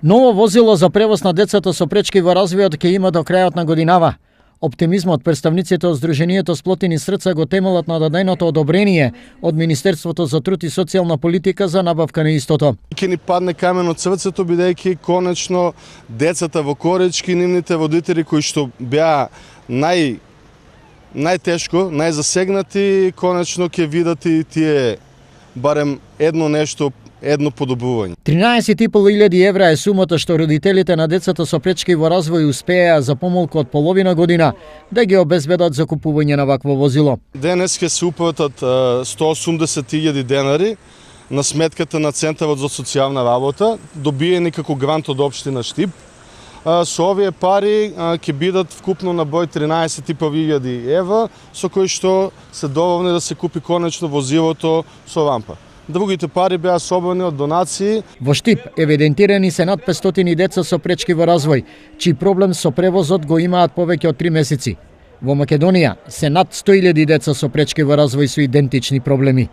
Ново возило за превоз на децата со пречки во развојот ќе има до крајот на годинава. Оптимизмот представниците од Сдруженијето Сплотини срца го темелат на даденото одобрение од Министерството за труд и социјална политика за набавка на истото. Ќе ни падне камен од срцето бидејќи конечно децата во Коречки, нивните водители кои што беа најтешко, најзасегнати, конечно ќе видат и тие барем едно подобрување. 13.500 евра е сумата што родителите на децата со пречки во развој успеа за помалку од половина година да ги обезбедат за купување на вакво возило. Денес ќе се уплатат 180.000 денари на сметката на Центарот за социјална работа, добиени како грант од општина Штип. Со овие пари ќе бидат вкупно на број 13.500 евра, со кои што се доволни да се купи конечно возилото со рампа. Другите пари беа собрани од донации. Во Штип евидентирани се над 500 деца со пречки во развој, чиј проблем со превозот го имаат повеќе од 3 месеци. Во Македонија се над 100.000 деца со пречки во развој со идентични проблеми.